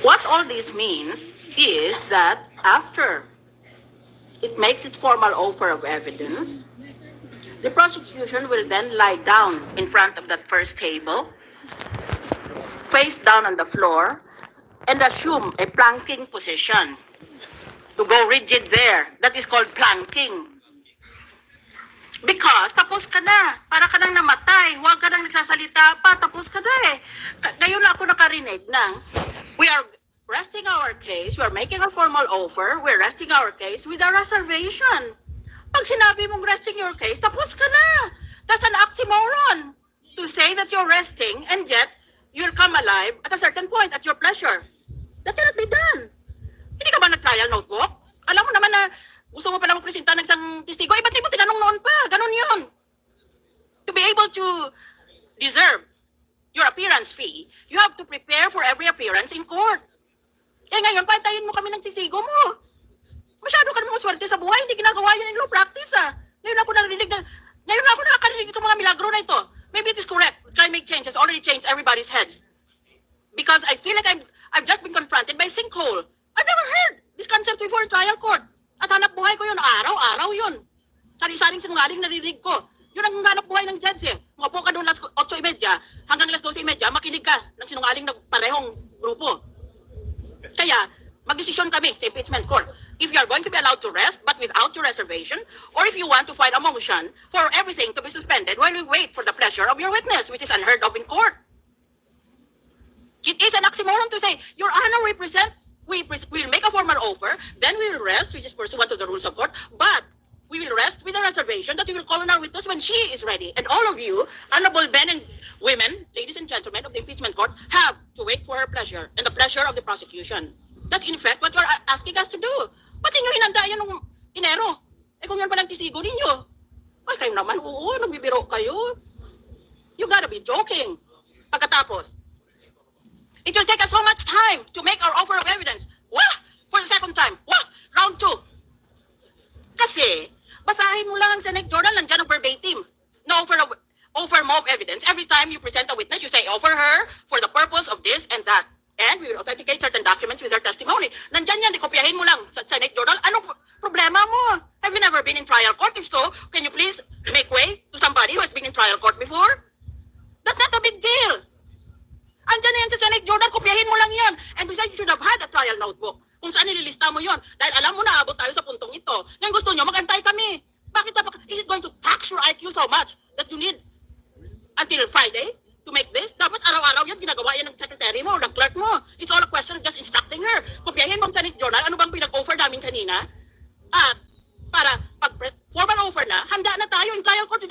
What all this means is that after it makes its formal offer of evidence, the prosecution will then lie down in front of that first table, face down on the floor, and assume a planking position. To go rigid there, that is called planking. Because tapos ka na, para ka nang namatay, huwag ka nang nagsasalita pa, tapos ka na eh. Ngayon na ako nakarinig ng, we are resting our case, we are making a formal offer, we are resting our case with a reservation. Pag sinabi mong resting your case, tapos ka na. That's an oxymoron to say that you're resting and yet you'll come alive at a certain point at your pleasure. That cannot be done. Hindi ka ba nag-trial notebook? Alam mo naman na gusto mo pala magpresenta ng isang testigo, ba't di mo tinanong noon pa? Ganon yun. To be able to deserve your appearance fee, you have to prepare for every appearance in court. Eh ngayon, pantayin mo kami ng testigo mo. Masyado ka naman swerte sa buhay, hindi ginagawa yan in law practice Ngayon ako nakakarinig itong mga milagro na ito. Maybe it is correct. Climate change has already changed everybody's heads. Because I feel like I've just been confronted by sinkhole. I've never heard this concept before in trial court. At hanap buhay ko yun, araw-araw yun. Sari-saring sinungaling narinig ko. Yun ang hanap buhay ng judge eh. Mapo ka doon alas 8:30 hanggang alas 12:30, makinig ka ng sinungaling na parehong grupo. Kaya, magdesisyon kami sa impeachment court. If you are going to be allowed to rest but without your reservation, or if you want to file a motion for everything to be suspended while we wait for the pleasure of your witness, which is unheard of in court. It is an oxymoron to say, Your Honor, we will make a formal offer, then we will rest, which is pursuant to the rules of court, but we will rest with a reservation that we will call on our witness when she is ready. And all of you, honorable men and women, ladies and gentlemen of the impeachment court, have to wait for her pleasure and the pleasure of the prosecution. That's in fact what you are asking us to do. Pati nyo hinanda yan nung Enero. Eh kung yan palang tisigo ninyo. Ay kayo naman, oo, nagbibiro kayo. You gotta be joking. Pagkatapos, it will take us so much time to make our offer of evidence. Wah! For the second time. Wah! Round 2. Kasi, basahin mo lang ang Senate Journal, nandiyan ang verbatim. No offer mo of evidence. Every time you present a witness, you say, offer her for the purpose of this and that. And we will authenticate certain documents with her testimony. Nandyan yan, kopyahin mo lang sa Senate Journal. Anong problema mo? Have you never been in trial court? If so, can you please make way to somebody who has been in trial court before? That's not a big deal. Andyan yan sa Senate Journal, kopyahin mo lang yan. And besides, you should have had a trial notebook kung saan nililista mo yon. Dahil alam mo na, abot tayo sa puntong ito. Ngayon gusto nyo, magantay kami. Bakit is it going to tax your IQ so much that you need until Friday to make this? Dapat araw-araw yan, ginagawa yan ng secretary mo, ng clerk mo. It's all a question of just instructing her. Kopyahin mo ang Senate Journal, ano bang pinag-offer namin kanina? At para pag formal offer na, handa na tayo in trial court. We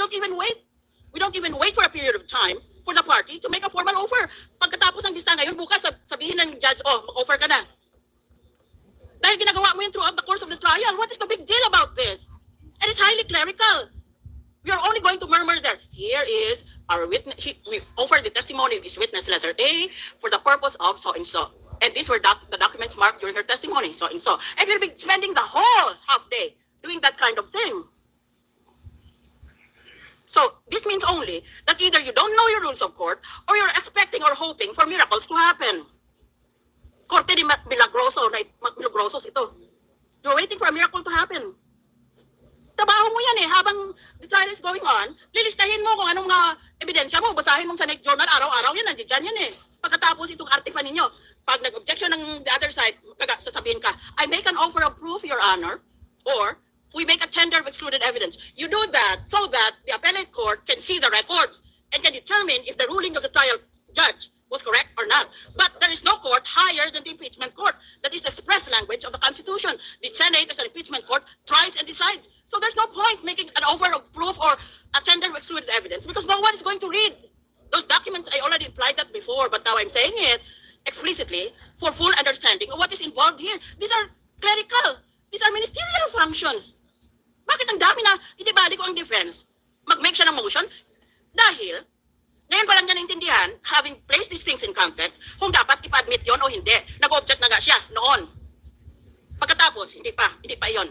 don't even wait for a period of time for the party to make a formal offer. Pagkatapos ng lista ngayon, bukas sabihin ng judge, mag-offer ka na. Dahil ginagawa mo yun throughout the course of the trial. What is the big deal about this? And it's highly clerical. We are only going to murmur there. Here is our witness. We offer the testimony of this witness, letter A, for the purpose of so and so. And these were the documents marked during her testimony, so and so. And we'll be spending the whole half day doing that kind of thing. So, this means only that either you don't know your rules of court or you're expecting or hoping for miracles to happen. Korte ni Milagrosos ito. You're waiting for a miracle to happen. Trabaho mo yan habang the trial is going on, lilistahin mo kung anong mga ebidensya mo, basahin mong sa Senate Journal, araw-araw yan, nandiyan yan Pagkatapos itong artifa ninyo, pag nag-objection ng the other side, sasabihin ka, I make an offer of proof, Your Honor, or we make a tender of excluded evidence. You do that so that the appellate court can see the records and can determine if the ruling of the trial judge was correct or not. But there is no court higher than the impeachment court. That is the express language of the Constitution. The Senate, as an impeachment court, tries and decides. So there's no point making an offer of proof or a tender of excluded evidence because no one is going to read those documents. I already implied that before, but now I'm saying it explicitly for full understanding of what is involved here. These are clerical. These are ministerial functions. Bakit ang dami na inibali ko ang defense? Mag-make siya ng motion? Dahil, ngayon pa lang niya naintindihan, having placed these things in context, kung dapat ipa-admit yon o hindi. Nag-object na nga siya noon. Pagkatapos, hindi pa yon.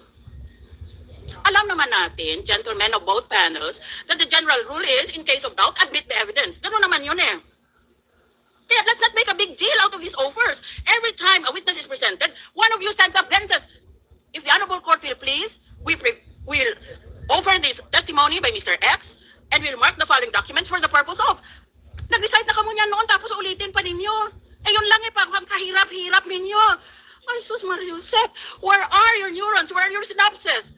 Alam naman natin, gentlemen of both panels, that the general rule is, in case of doubt, admit the evidence. Gano'n naman yun Kaya let's not make a big deal out of these offers. Every time Mariusek, where are your neurons? Where are your synapses?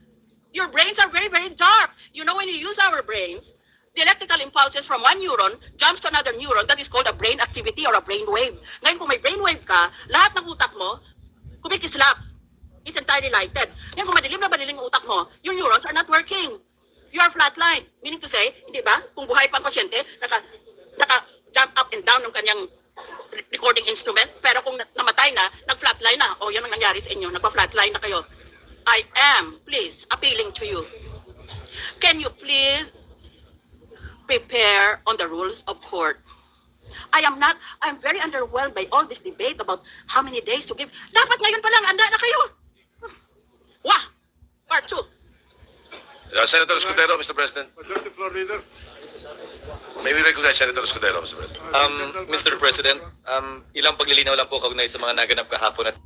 Your brains are very, very dark. You know, when you use our brains, the electrical impulses from one neuron jumps to another neuron. That is called a brain activity or a brain wave. Ngayon, kung may brain wave ka, lahat ng utak mo, kumikislap. It's entirely lighted. Ngayon, kung madilim na baliling ang utak mo, your neurons are not working. You are flatline. Meaning to say, hindi ba? Kung buhay pa ang pasyente, naka-jump up and down ng kanyang recording instrument. Pero kung namatay na, nag-flatline na. O, yan ang nangyari sa inyo. Nagpa-flatline na kayo. I am, please, appealing to you. Can you please prepare on the rules of court? I'm very underwhelmed by all this debate about how many days to give. Dapat ngayon pa lang, anda na kayo. Wah! Part 2. Senator Escudero, Mr. President. Majority Floor Leader. May we recognize Senator Escudero, Mr. President. Mr. President, ilang paglilinaw lang po kaugnay sa mga naganap kahapon at